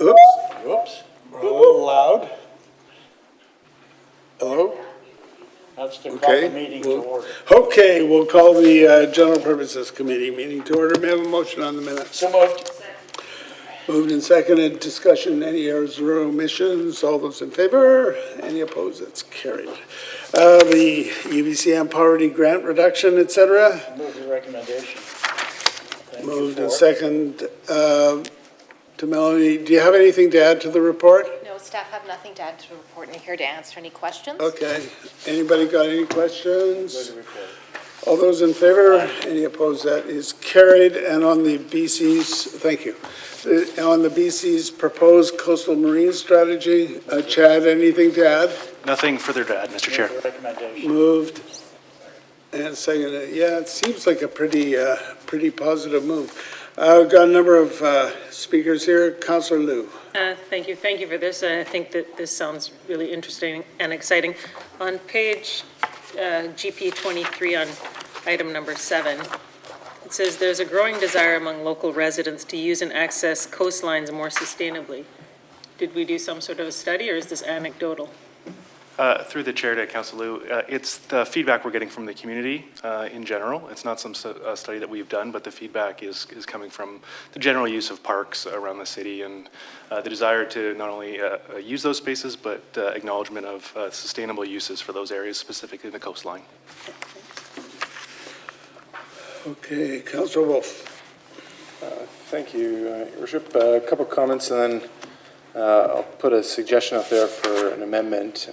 Oops, we're a little loud. Hello? That's to call Okay. the meeting to order. Okay, we'll call the General Purposes Committee meeting to order. May I have a motion on the minutes? So moved. Moved and seconded. Discussion, any errors or omissions? All those in favor? Any opposed? That's carried. The UBCM poverty grant reduction, et cetera. Move the recommendation. Thank you Moved for and it. second to Melanie. Do you have anything to add to the report? No, staff have nothing to add to the report and are here to answer any questions. Okay. Anybody got any questions? Good report. All those in favor? Any opposed? That is carried. And on the BC's, thank you. On the BC's proposed coastal marine strategy, Chad, anything to add? Nothing further to add, Mr. Chair. Move the recommendation. Moved and seconded. Yeah, it seems like a pretty positive move. I've got a number of speakers here. Councillor Liu. Thank you. Thank you for this. I think that this sounds really interesting and exciting. On page GP 23 on item number 7, it says there's a growing desire among local residents to use and access coastlines more sustainably. Did we do some sort of a study, or is this anecdotal? Through the chair to Council Liu, it's the feedback we're getting from the community in general. It's not some study that we've done, but the feedback is coming from the general use of parks around the city and the desire to not only use those spaces, but acknowledgement of sustainable uses for those areas, specifically the coastline. Okay, Councillor Wolf. Thank you, Your Worship. A couple of comments, and then I'll put a suggestion up there for an amendment,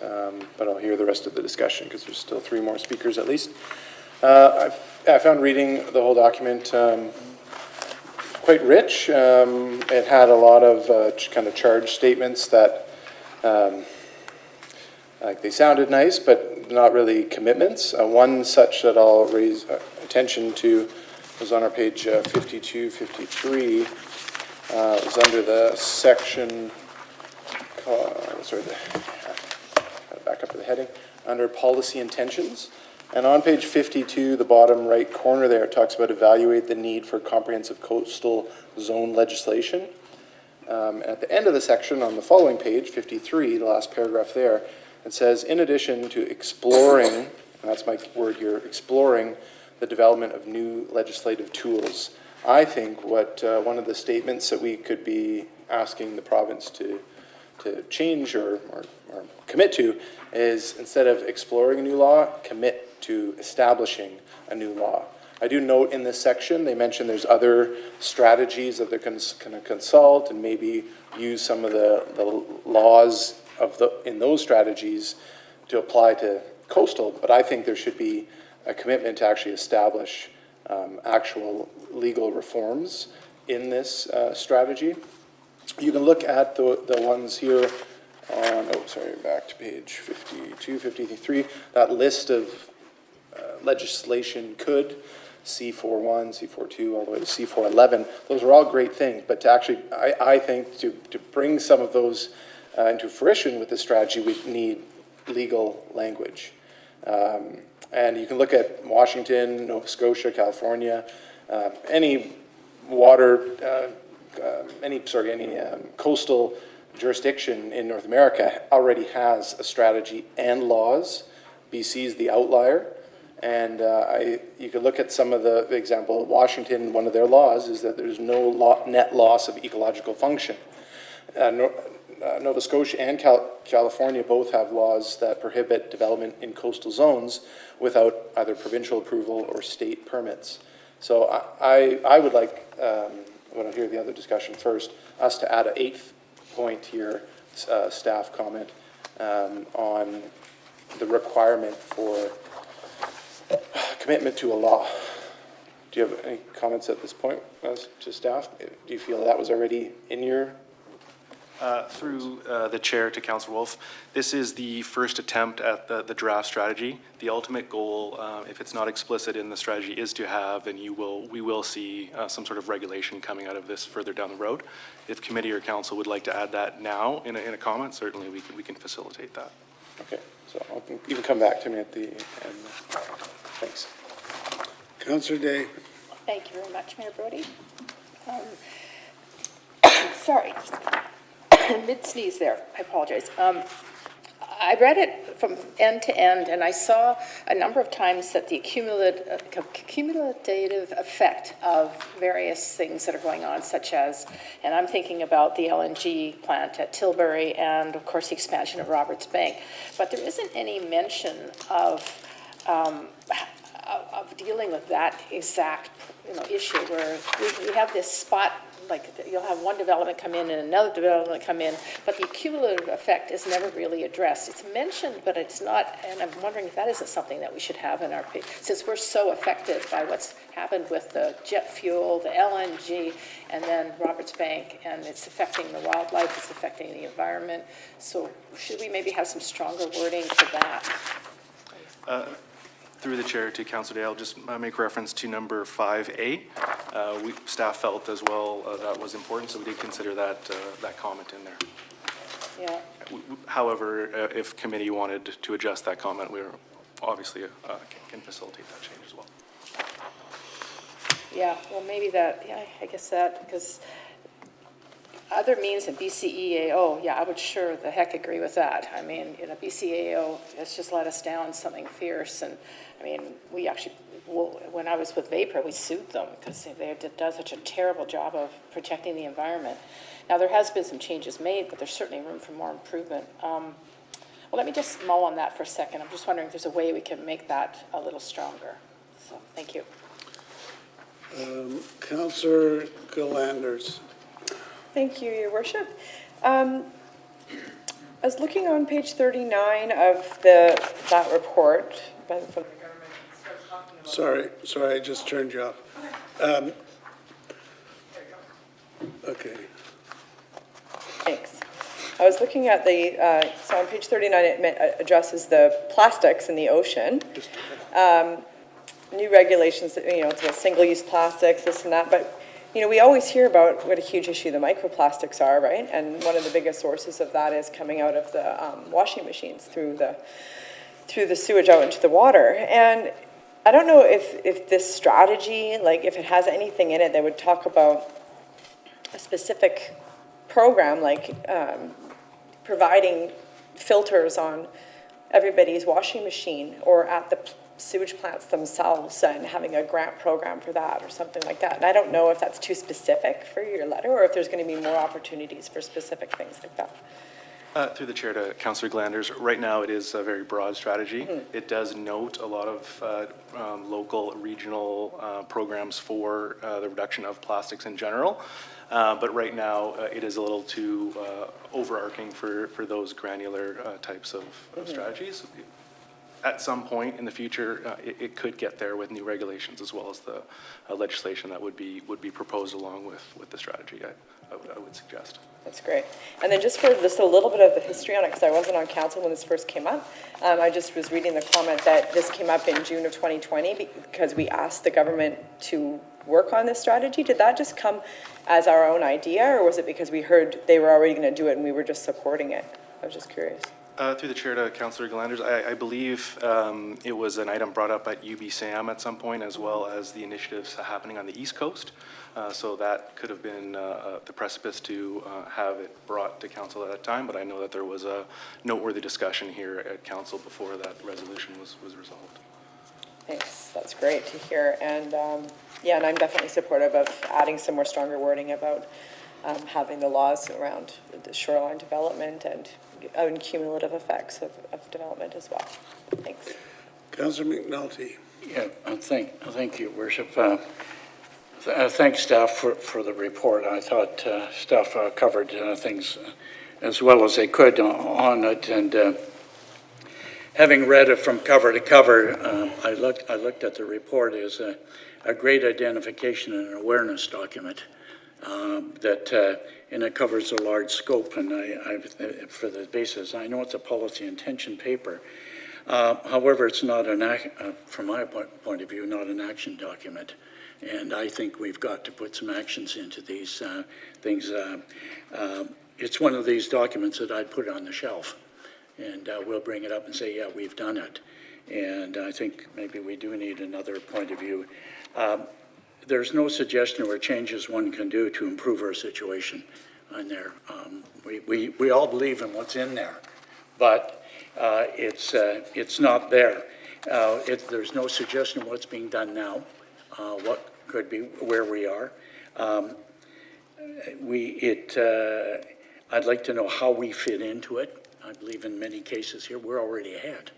but I'll hear the rest of the discussion because there's still 3 more speakers at least. I found reading the whole document quite rich. It had a lot of kind of charge statements that like they sounded nice, but not really commitments. One such that I'll raise attention to was on our page 52, 53. It was under the section, back up to the heading, under policy intentions. And on page 52, the bottom right corner there, it talks about evaluate the need for comprehensive coastal zone legislation. At the end of the section on the following page, 53, the last paragraph there, it says, in addition to exploring, and that's my word here, exploring the development of new legislative tools. I think what one of the statements that we could be asking the province to change or commit to is, instead of exploring a new law, commit to establishing a new law. I do note in this section, they mention there's other strategies that they're going to consult and maybe use some of the laws in those strategies to apply to coastal, but I think there should be a commitment to actually establish actual legal reforms in this strategy. You can look at the ones here on, back to page 52, 53, that list of legislation could, C41, C42, all the way to C411. Those are all great things, but to actually, I think to bring some of those into fruition with this strategy, we need legal language. And you can look at Washington, Nova Scotia, California, any coastal jurisdiction in North America already has a strategy and laws. BC is the outlier. And you could look at some of the example, Washington, one of their laws is that there's no net loss of ecological function. Nova Scotia and California both have laws that prohibit development in coastal zones without either provincial approval or state permits. So I would like, when I hear the other discussion first, us to add an 8th point here, staff comment, on the requirement for commitment to a law. Do you have any comments at this point to staff? Do you feel that was already in your? Through the chair to Councillor Wolf, this is the first attempt at the draft strategy. The ultimate goal, if it's not explicit in the strategy, is to have, and we will see some sort of regulation coming out of this further down the road. If committee or council would like to add that now in a comment, certainly we can facilitate that. Okay, so you can come back to me at the end. Thanks. Councillor Day. Thank you very much, Mayor Brody. Sorry. mid-sneeze there, I apologize. I read it from end to end, and I saw a number of times that the cumulative effect of various things that are going on, such as, and I'm thinking about the LNG plant at Tilbury and, of course, the expansion of Roberts Bank. But there isn't any mention of dealing with that exact, issue where we have this spot, like you'll have one development come in and another development come in, but the cumulative effect is never really addressed. It's mentioned, but it's not, and I'm wondering if that isn't something that we should have in our, since we're so affected by what's happened with the jet fuel, the LNG, and then Roberts Bank, and it's affecting the wildlife, it's affecting the environment. So should we maybe have some stronger wording for that? Through the chair to Councilor Day, I'll just make reference to number 5A. Staff felt as well that was important, so we did consider that comment in there. Yeah. However, if committee wanted to adjust that comment, we obviously can facilitate that change as well. Yeah, well, maybe that, yeah, I guess that, because other means than BCEAO, yeah, I would sure the heck agree with that. I mean, BCEAO has just let us down something fierce, and I mean, we actually, when I was with Vapor, we sued them because they did such a terrible job of protecting the environment. Now, there has been some changes made, but there's certainly room for more improvement. Well, let me just mull on that for a second. I'm just wondering if there's a way we can make that a little stronger. So, thank you. Councillor Galanders. Thank you, Your Worship. I was looking on page 39 of that report from the government. Sorry, I just turned you off. Okay. Thanks. I was looking at so on page 39, it addresses the plastics in the ocean. New regulations, to single-use plastics, this and that, but we always hear about what a huge issue the microplastics are, right? And one of the biggest sources of that is coming out of the washing machines through the sewage out into the water. And I don't know if this strategy, like if it has anything in it that would talk about a specific program, like providing filters on everybody's washing machine or at the sewage plants themselves and having a grant program for that or something like that. And I don't know if that's too specific for your letter or if there's going to be more opportunities for specific things like that. Through the chair to Councillor Glanders, right now it is a very broad strategy. It does note a lot of local, regional programs for the reduction of plastics in general. But right now it is a little too overarching for those granular types of strategies. At some point in the future, it could get there with new regulations as well as the legislation that would be proposed along with the strategy, I would suggest. That's great. And then just a little bit of the history on it, because I wasn't on council when this first came up. I just was reading the comment that this came up in June of 2020 because we asked the government to work on this strategy. Did that just come as our own idea, or was it because we heard they were already going to do it and we were just supporting it? I was just curious. Through the chair to Councillor Galanders, I believe it was an item brought up at UBSAM at some point, as well as the initiatives happening on the East Coast. So that could have been the precipice to have it brought to council at that time, but I know that there was a noteworthy discussion here at council before that resolution was resolved. Thanks, that's great to hear. And yeah, and I'm definitely supportive of adding some more stronger wording about having the laws around the shoreline development and cumulative effects of development as well. Thanks. Councillor McNulty. Yeah, thank you, Worship. Thanks, staff, for the report. I thought staff covered things as well as they could on it, and having read it from cover to cover, I looked at the report as a great identification and awareness document and it covers a large scope. And for the basis, I know it's a policy intention paper. However, it's not from my point of view, not an action document. And I think we've got to put some actions into these things. It's one of these documents that I'd put on the shelf, and we'll bring it up and say, yeah, we've done it. And I think maybe we do need another point of view. There's no suggestion or changes one can do to improve our situation on there. we all believe in what's in there, but it's not there. There's no suggestion of what's being done now, what could be, where we are. I'd like to know how we fit into it. I believe in many cases here, we're already ahead,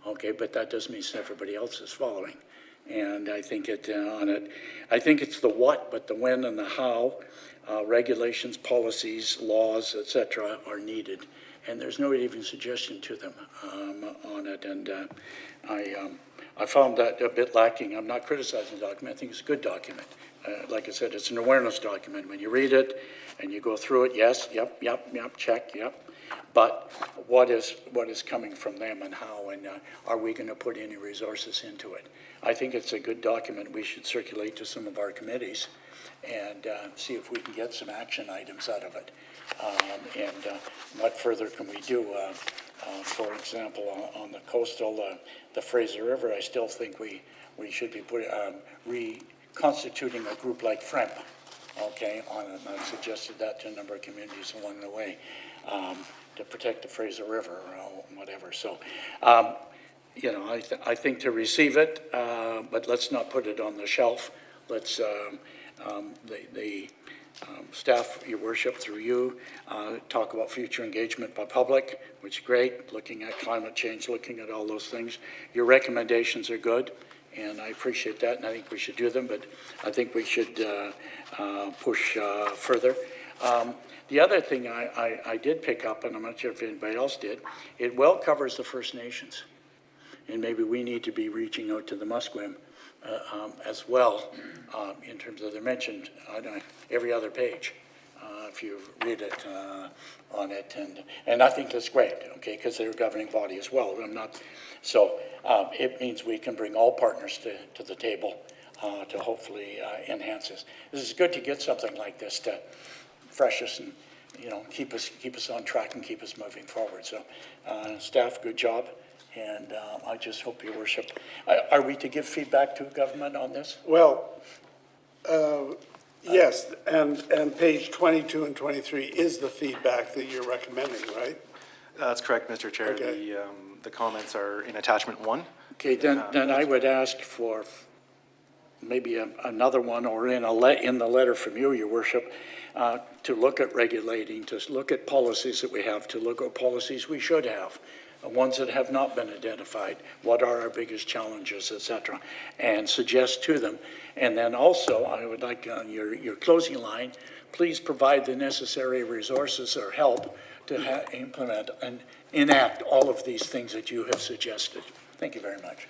okay, but that doesn't mean everybody else is following. And I think I think it's the what, but the when and the how, regulations, policies, laws, et cetera, are needed. And there's no even suggestion to them on it. And I found that a bit lacking. I'm not criticizing the document. I think it's a good document. Like I said, it's an awareness document. When you read it and you go through it, yes, yep, check, yep. But what is coming from them and how, and are we going to put any resources into it? I think it's a good document we should circulate to some of our committees and see if we can get some action items out of it. And what further can we do? For example, on the coastal, the Fraser River, I still think we should be reconstituting a group like FREMP, okay? I've suggested that to a number of communities along the way to protect the Fraser River or whatever. So, you know, I think to receive it, but let's not put it on the shelf. Let's, the staff, your worship, through you, talk about future engagement by public, which is great, looking at climate change, looking at all those things. Your recommendations are good, and I appreciate that, and I think we should do them, but I think we should push further. The other thing I did pick up, and I'm not sure if anybody else did, it well covers the First Nations. And maybe we need to be reaching out to the Musqueam as well, in terms of they're mentioned on every other page, if you read it on it. And I think that's great, okay, because they're a governing body as well. So it means we can bring all partners to the table to hopefully enhance this. This is good to get something like this to refresh us and, you know, keep us on track and keep us moving forward. So staff, good job. And I just hope, your worship, are we to give feedback to government on this? Well, yes, and page 22 and 23 is the feedback that you're recommending, right? That's correct, Mr. Chair. Okay. The comments are in attachment 1. Okay, then I would ask for maybe another one, or in the letter from you, your worship, to look at regulating, to look at policies that we have, to look at policies we should have, ones that have not been identified, what are our biggest challenges, et cetera, and suggest to them. And then also, I would like on your closing line, please provide the necessary resources or help to implement and enact all of these things that you have suggested. Thank you very much.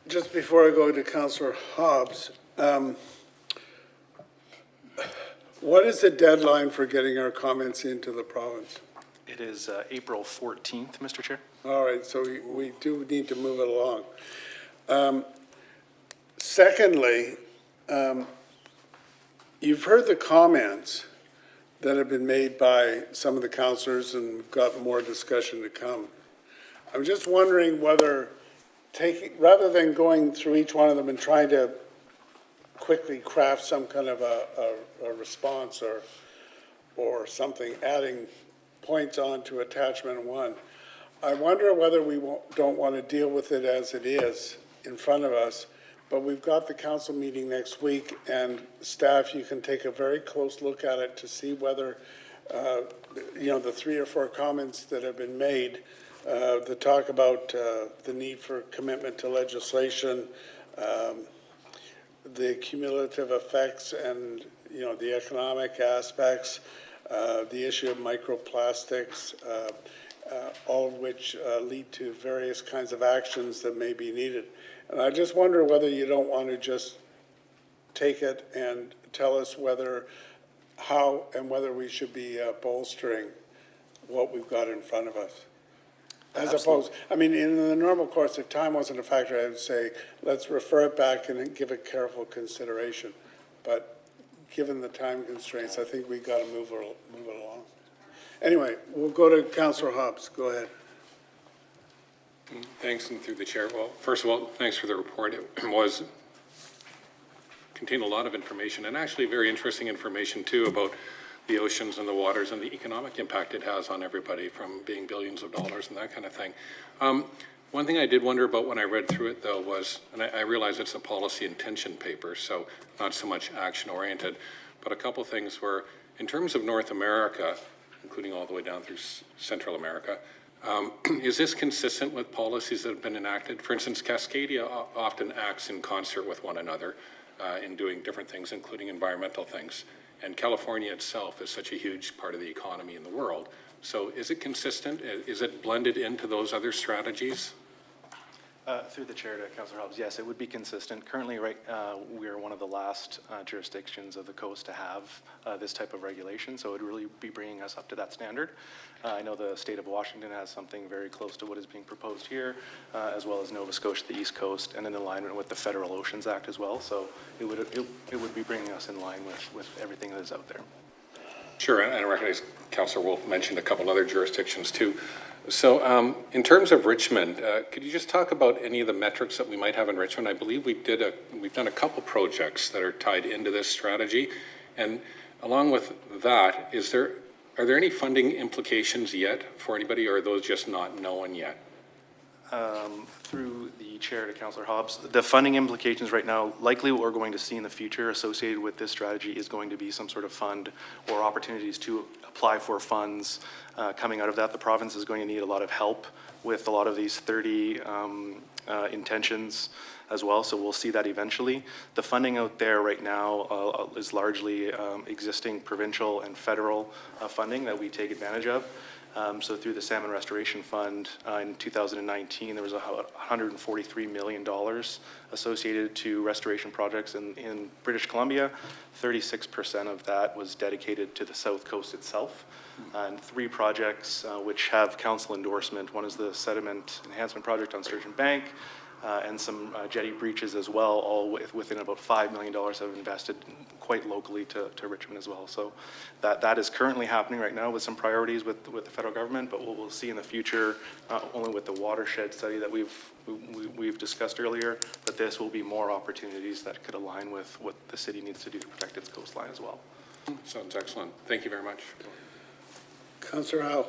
Just before I go to Councillor Hobbs, what is the deadline for getting our comments into the province? It is April 14th, Mr. Chair. All right, so we do need to move it along. Secondly, you've heard the comments that have been made by some of the councillors, and we've got more discussion to come. I'm just wondering whether rather than going through each one of them and trying to quickly craft some kind of a response or something, adding points on to attachment 1, I wonder whether we don't want to deal with it as it is in front of us, but we've got the council meeting next week, and staff, you can take a very close look at it to see whether, you know, the 3 or 4 comments that have been made, the talk about the need for commitment to legislation, the cumulative effects and, you know, the economic aspects, the issue of microplastics, all of which lead to various kinds of actions that may be needed. And I just wonder whether you don't want to just take it and tell us how and whether we should be bolstering what we've got in front of us. As opposed, I mean, in the normal course, if time wasn't a factor, I would say, let's refer it back and give it careful consideration. But given the time constraints, I think we've got to move it along. Anyway, we'll go to Councillor Hobbs. Go ahead. Thanks, and through the chair. Well, first of all, thanks for the report. It contained a lot of information, and actually very interesting information too about the oceans and the waters and the economic impact it has on everybody, from being billions of dollars and that kind of thing. One thing I did wonder about when I read through it, though, was, and I realize it's a policy intention paper, so not so much action-oriented, but a couple things were, in terms of North America, including all the way down through Central America, is this consistent with policies that have been enacted? For instance, Cascadia often acts in concert with one another in doing different things, including environmental things. And California itself is such a huge part of the economy in the world. So is it consistent? Is it blended into those other strategies? Through the chair to Councillor Hobbs, yes, it would be consistent. Currently, we are one of the last jurisdictions of the coast to have this type of regulation, so it would really be bringing us up to that standard. I know the state of Washington has something very close to what is being proposed here, as well as Nova Scotia, the East Coast, and in alignment with the Federal Oceans Act as well. So it would be bringing us in line with everything that is out there. Sure, and I recognize Councillor Wolf mentioned a couple other jurisdictions too. So in terms of Richmond, could you just talk about any of the metrics that we might have in Richmond? I believe we've done a couple projects that are tied into this strategy. And along with that, are there any funding implications yet for anybody, or are those just not known yet? Through the chair to Councillor Hobbs, the funding implications right now, likely what we're going to see in the future associated with this strategy is going to be some sort of fund or opportunities to apply for funds coming out of that. The province is going to need a lot of help with a lot of these 30 intentions as well, so we'll see that eventually. The funding out there right now is largely existing provincial and federal funding that we take advantage of. So through the Salmon Restoration Fund in 2019, there was $143 million associated to restoration projects in British Columbia. 36% of that was dedicated to the South Coast itself. And 3 projects which have council endorsement. One is the Sediment Enhancement Project on Sturgeon Bank, and some jetty breaches as well, all within about $5 million have invested quite locally to Richmond as well. So that is currently happening right now with some priorities with the federal government, but what we'll see in the future, only with the watershed study that we've discussed earlier, that this will be more opportunities that could align with what the city needs to do to protect its coastline as well. Sounds excellent. Thank you very much. Councillor Howe.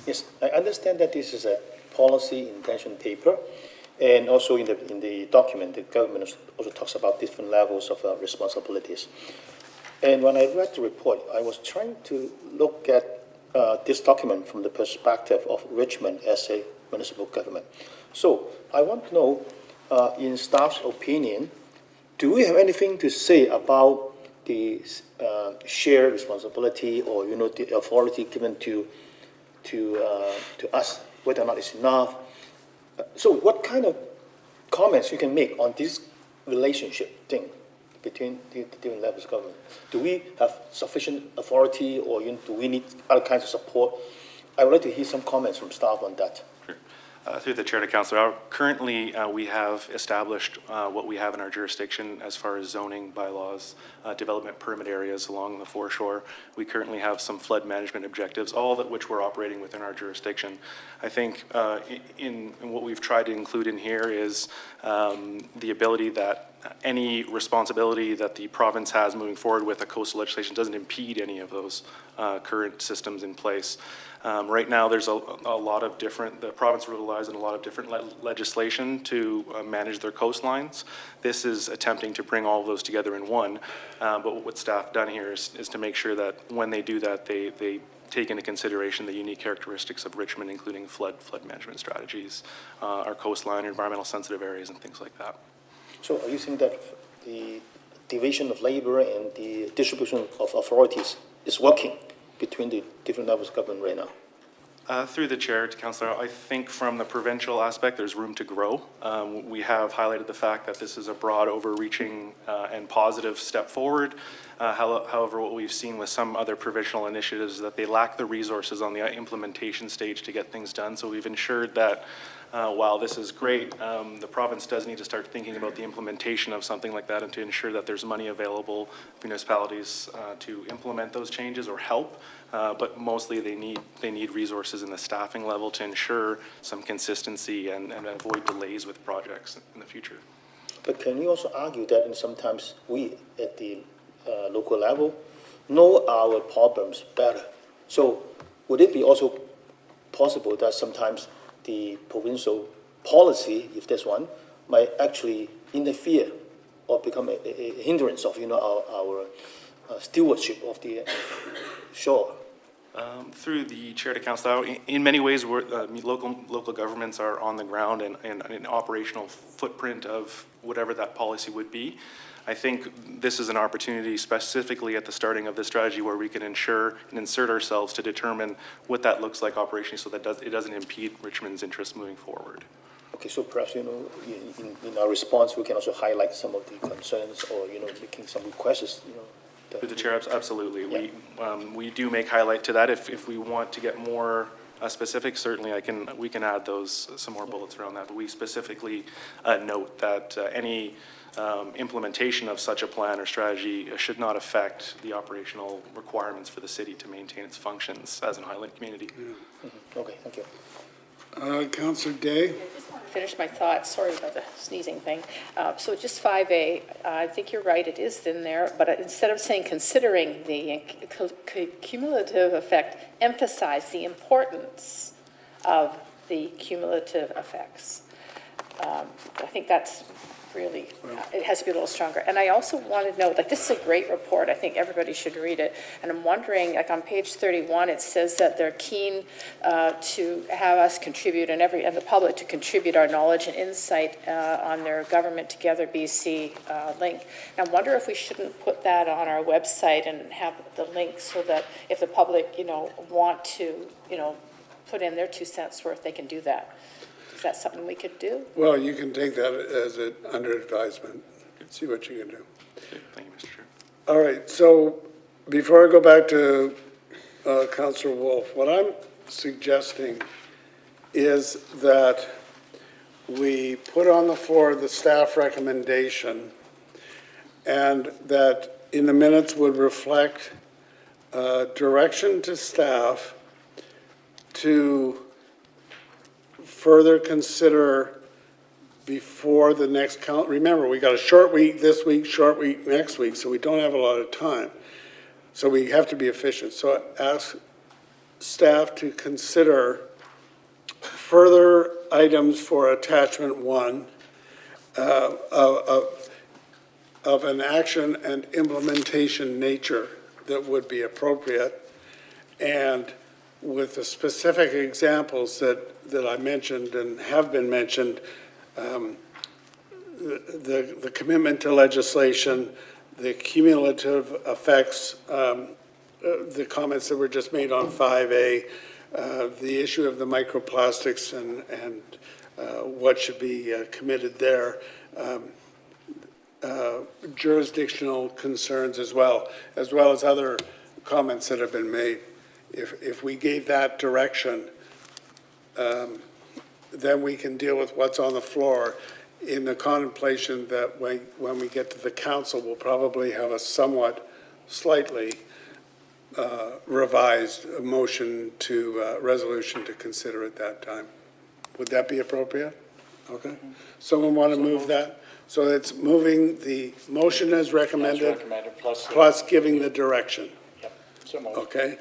Yes, I understand that this is a policy intention paper. And also in the document, the government also talks about different levels of responsibilities. And when I read the report, I was trying to look at this document from the perspective of Richmond as a municipal government. So I want to know, in staff's opinion, do we have anything to say about the shared responsibility or, the authority given to us, whether or not it's enough? So what kind of comments you can make on this relationship thing between the different levels of government? Do we have sufficient authority, or do we need other kinds of support? I would like to hear some comments from staff on that. Through the chair to councillor, currently we have established what we have in our jurisdiction as far as zoning bylaws, development permit areas along the foreshore. We currently have some flood management objectives, all of which we're operating within our jurisdiction. I think in what we've tried to include in here is the ability that any responsibility that the province has moving forward with the coastal legislation doesn't impede any of those current systems in place. Right now, there's a lot of different, the province relies on a lot of different legislation to manage their coastlines. This is attempting to bring all of those together in one, but what staff done here is to make sure that when they do that, they take into consideration the unique characteristics of Richmond, including flood management strategies, our coastline, environmental sensitive areas, and things like that. So are you saying that the division of labor and the distribution of authorities is working between the different levels of government right now? Through the chair to councillor, I think from the provincial aspect, there's room to grow. We have highlighted the fact that this is a broad, overreaching, and positive step forward. However, what we've seen with some other provincial initiatives is that they lack the resources on the implementation stage to get things done. So we've ensured that while this is great, the province does need to start thinking about the implementation of something like that and to ensure that there's money available for municipalities to implement those changes or help. But mostly they need resources in the staffing level to ensure some consistency and avoid delays with projects in the future. But can you also argue that sometimes we at the local level know our problems better. So would it be also possible that sometimes the provincial policy, if there's one, might actually interfere or become a hindrance of, our stewardship of the shore? Through the chair to council, in many ways, local governments are on the ground and an operational footprint of whatever that policy would be. I think this is an opportunity specifically at the starting of the strategy where we can ensure and insert ourselves to determine what that looks like operationally so that it doesn't impede Richmond's interests moving forward. Okay, so perhaps, in our response, we can also highlight some of the concerns or, making some requests, Through the chair, absolutely. Yeah. We do make highlight to that. If we want to get more specific, certainly we can add some more bullets around that. But we specifically note that any implementation of such a plan or strategy should not affect the operational requirements for the city to maintain its functions as an island community. Mm-hmm. Okay, thank you. Councillor Day? Finish my thoughts, sorry about the sneezing thing. So just 5A, I think you're right, it is in there, but instead of saying considering the cumulative effect, emphasize the importance of the cumulative effects. I think that's really, it has to be a little stronger. And I also want to note, this is a great report. I think everybody should read it. And I'm wondering, on page 31, it says that they're keen to have us contribute and the public to contribute our knowledge and insight on their Government Together BC link. And I wonder if we shouldn't put that on our website and have the link so that if the public, want to, put in their 2 cents worth, they can do that. Is that something we could do? Well, you can take that as under advisement, see what you can do. Okay, thank you, Mr. Chair. All right, so before I go back to Councillor Wolf, what I'm suggesting is that we put on the floor the staff recommendation and that in the minutes would reflect direction to staff to further consider before the next count. Remember, we got a short week this week, short week next week, so we don't have a lot of time. So we have to be efficient. So ask staff to consider further items for attachment 1 of an action and implementation nature that would be appropriate, and with the specific examples that I mentioned and have been mentioned, the commitment to legislation, the cumulative effects, the comments that were just made on 5A, the issue of the microplastics and what should be committed there, jurisdictional concerns as well as other comments that have been made. If we gave that direction, then we can deal with what's on the floor in the contemplation that when we get to the council, we'll probably have a somewhat slightly revised motion to resolution to consider at that time. Would that be appropriate? Okay. Someone want to move that? So it's moving the motion as recommended, As recommended, plus giving the direction. Yep, so moved. Okay.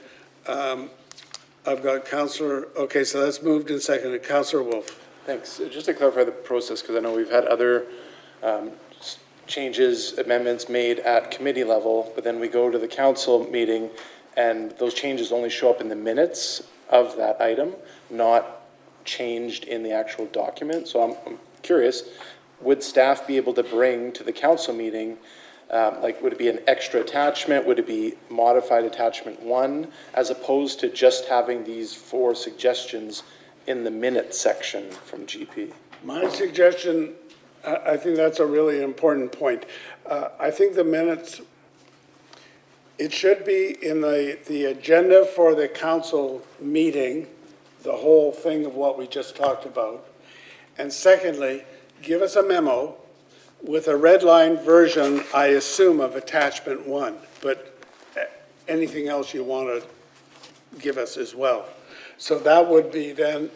I've got Councillor, okay, so that's moved and seconded. Councillor Wolf. Thanks. Just to clarify the process, because I know we've had other changes, amendments made at committee level, but then we go to the council meeting and those changes only show up in the minutes of that item, not changed in the actual document. So I'm curious, would staff be able to bring to the council meeting, would it be an extra attachment? Would it be modified attachment 1, as opposed to just having these 4 suggestions in the minutes section from GP? My suggestion, I think that's a really important point. I think the minutes, it should be in the agenda for the council meeting, the whole thing of what we just talked about. And secondly, give us a memo with a red line version, I assume, of attachment 1, but anything else you want to give us as well. So that would be then,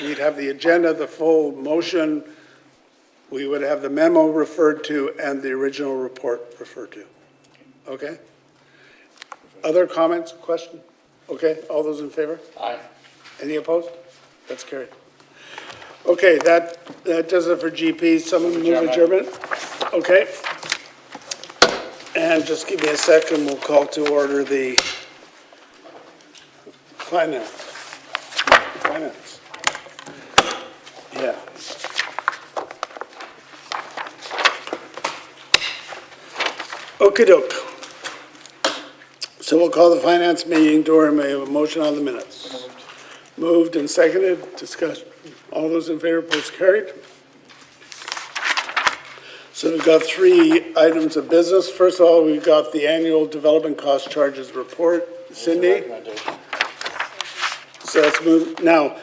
we'd have the agenda, the full motion, we would have the memo referred to and the original report referred to. Okay? Other comments, question? Okay, all those in favor? Aye. Any opposed? That's carried. Okay, that does it for GP. Someone move adjournment? Okay. And just give me a second, we'll call to order the finance. Finance. Yeah. Okey-doke. So we'll call the finance meeting to order. May I have a motion on the minutes? Moved and seconded, discussion. All those in favor, post carried. So we've got 3 items of business. First of all, we've got the annual development cost charges report. Cindy? Recommendation. So let's move, now,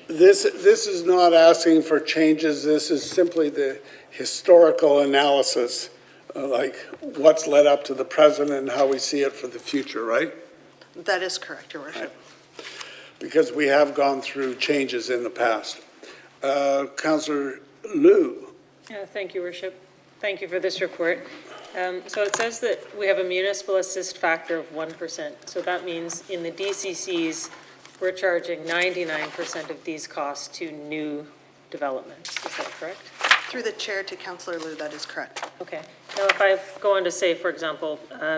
this is not asking for changes, this is simply the historical analysis, like what's led up to the present and how we see it for the future, right? That is correct, Your Worship. Because we have gone through changes in the past. Councillor Liu. Thank you, Worship. Thank you for this report. So it says that we have a municipal assist factor of 1%. So that means in the DCCs, we're charging 99% of these costs to new developments. Is that correct? Through the chair to Councillor Liu, that is correct. Okay. Now, if I go on to say, for example,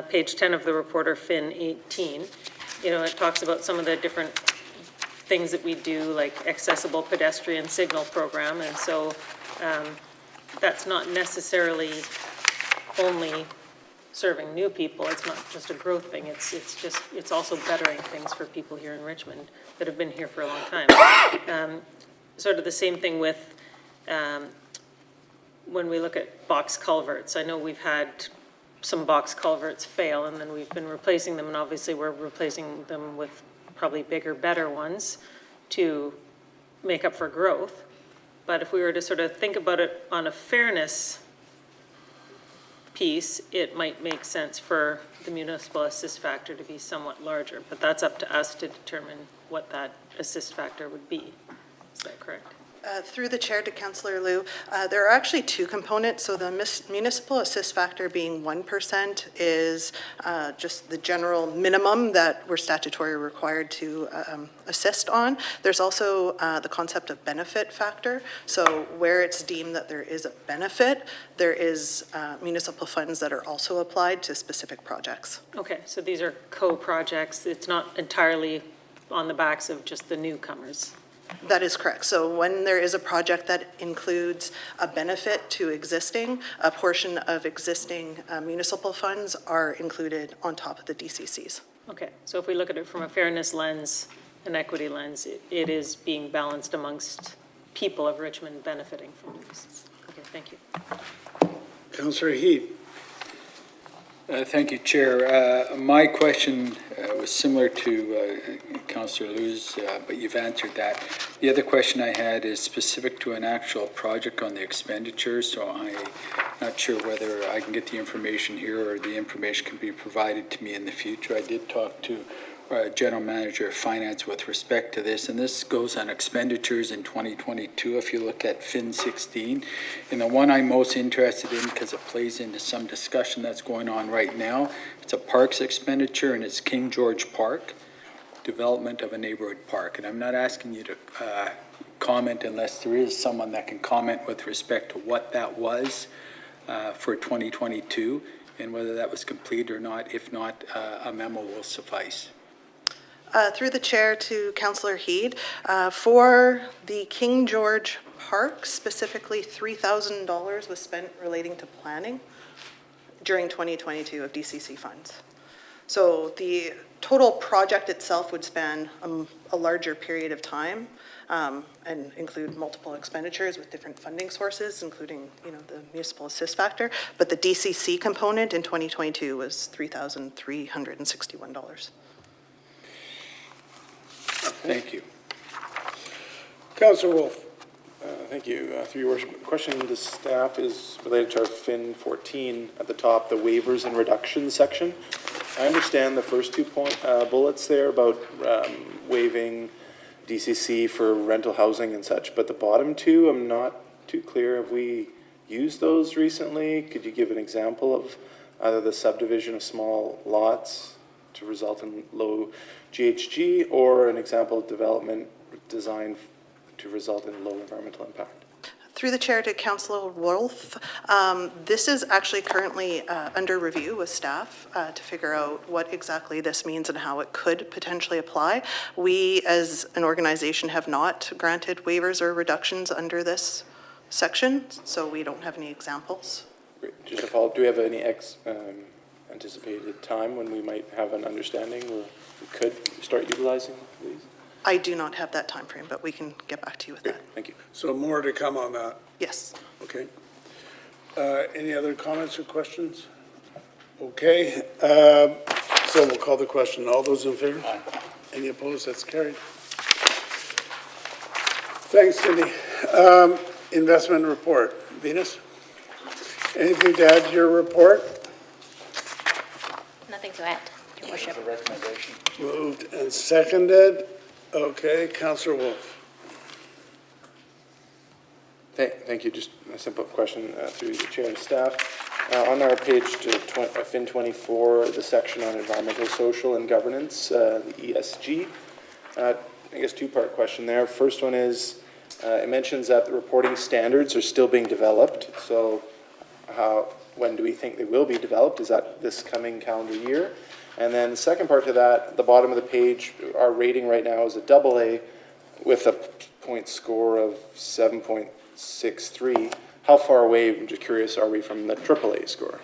page 10 of the report, or Fin 18, it talks about some of the different things that we do, like accessible pedestrian signal program. And so that's not necessarily only serving new people. It's not just a growth thing. It's also bettering things for people here in Richmond that have been here for a long time. Sort of the same thing with when we look at box culverts. I know we've had some box culverts fail, and then we've been replacing them, and obviously we're replacing them with probably bigger, better ones to make up for growth. But if we were to sort of think about it on a fairness piece, it might make sense for the municipal assist factor to be somewhat larger, but that's up to us to determine what that assist factor would be. Is that correct? Through the chair to Councillor Liu, there are actually 2 components. So the municipal assist factor being 1% is just the general minimum that we're statutorily required to assist on. There's also the concept of benefit factor. So where it's deemed that there is a benefit, there is municipal funds that are also applied to specific projects. Okay, so these are co-projects. It's not entirely on the backs of just the newcomers. That is correct. So when there is a project that includes a benefit to existing, a portion of existing municipal funds are included on top of the DCCs. Okay, so if we look at it from a fairness lens, an equity lens, it is being balanced amongst people of Richmond benefiting from this. Okay, thank you. Councillor Heed. Thank you, Chair. My question was similar to Councillor Liu's, but you've answered that. The other question I had is specific to an actual project on the expenditure, so I'm not sure whether I can get the information here or the information can be provided to me in the future. I did talk to General Manager of Finance with respect to this, and this goes on expenditures in 2022 if you look at Fin 16. And the one I'm most interested in, because it plays into some discussion that's going on right now, it's a parks expenditure, and it's King George Park, development of a neighborhood park. And I'm not asking you to comment unless there is someone that can comment with respect to what that was for 2022 and whether that was complete or not. If not, a memo will suffice. Through the chair to Councillor Heed, for the King George Park, specifically $3,000 was spent relating to planning during 2022 of DCC funds. So the total project itself would span a larger period of time and include multiple expenditures with different funding sources, including, the municipal assist factor. But the DCC component in 2022 was $3,361. Thank you. Councillor Wolf. Thank you. Through your worship, the question to the staff is related to our Fin 14 at the top, the waivers and reductions section. I understand the first 2 bullets there about waiving DCC for rental housing and such, but the bottom 2, I'm not too clear. Have we used those recently? Could you give an example of either the subdivision of small lots to result in low GHG, or an example of development designed to result in low environmental impact? Through the chair to Councillor Wolf, this is actually currently under review with staff to figure out what exactly this means and how it could potentially apply. We, as an organization, have not granted waivers or reductions under this section, so we don't have any examples. Great. Just to follow up, do we have any anticipated time when we might have an understanding where we could start utilizing these? I do not have that time frame, but we can get back to you with Great, that. thank you. So more to come on that. Yes. Okay. Any other comments or questions? Okay, so we'll call the question. All those in favor? Any opposed? That's carried. Thanks, Cindy. Investment report. Venus? Anything to add to your report? Nothing to add, Your Worship. The recommendation. Moved and seconded. Okay, Councillor Wolf. Thank you. Just a simple question through the chair and staff. On our page to FIN 24, the section on environmental, social, and governance, the ESG, I guess two-part question there. First one is, it mentions that the reporting standards are still being developed. So when do we think they will be developed? Is that this coming calendar year? And then the second part to that, at the bottom of the page, our rating right now is a AA with a point score of 7.63. How far away, I'm just curious, are we from the AAA score?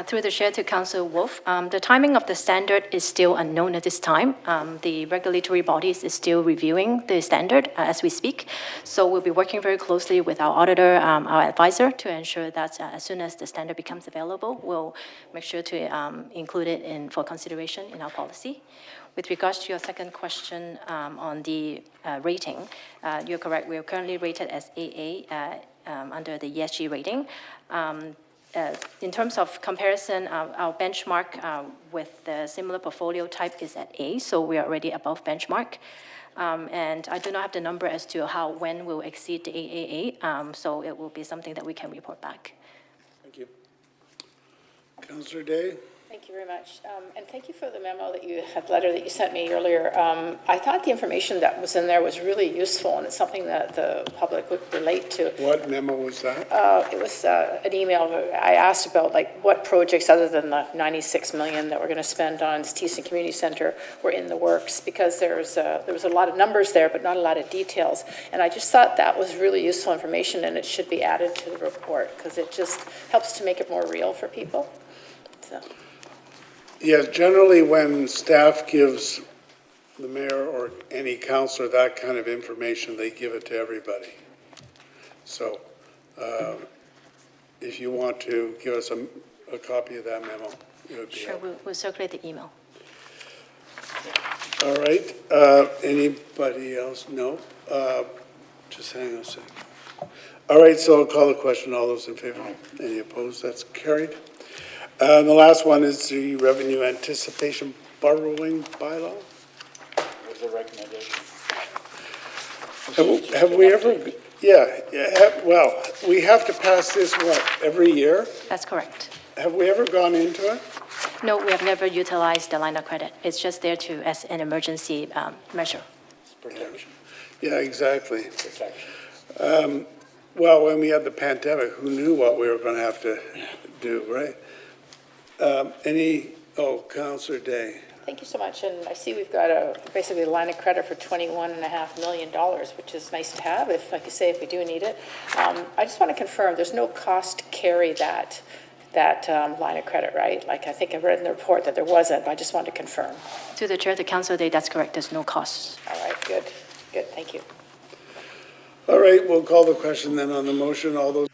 Through the chair to Councillor Wolf, the timing of the standard is still unknown at this time. The regulatory bodies is still reviewing the standard as we speak. So we'll be working very closely with our auditor, our advisor, to ensure that as soon as the standard becomes available, we'll make sure to include it for consideration in our policy. With regards to your second question on the rating, you're correct. We are currently rated as AA under the ESG rating. In terms of comparison, our benchmark with the similar portfolio type is at A, so we are already above benchmark. And I do not have the number as to when we'll exceed the AAA, so it will be something that we can report back. Thank you. Councillor Day? Thank you very much. And thank you for the memo letter that you sent me earlier. I thought the information that was in there was really useful, and it's something that the public would relate to. What memo was that? It was an email. I asked about what projects other than the $96 million that we're going to spend on Thiessen Community Center were in the works, because there was a lot of numbers there, but not a lot of details. And I just thought that was really useful information, and it should be added to the report, because it just helps to make it more real for people. So. Yes, generally when staff gives the mayor or any councillor that kind of information, they give it to everybody. So if you want to give us a copy of that memo, it would be Sure, we'll circulate the email. All right. Anybody else? No? Just hang on a second. All right, so I'll call the question. All those in favor? Any opposed? That's carried. And the last one is the revenue anticipation borrowing bylaw. Was the recommendation. Have we ever, well, we have to pass this, every year? That's correct. Have we ever gone into it? No, we have never utilized the line of credit. It's just there as an emergency measure. Protection. Yeah, exactly. Protection. Well, when we had the pandemic, who knew what we were going to have to do, right? Councillor Day. Thank you so much. And I see we've got basically a line of credit for $21.5 million, which is nice to have, like you say, if we do need it. I just want to confirm, there's no cost to carry that line of credit, right? Like, I think I read in the report that there wasn't, but I just wanted to confirm. To the chair, to Councillor Day, that's correct. There's no cost. All right, good, thank you. All right, we'll call the question then on the motion. All those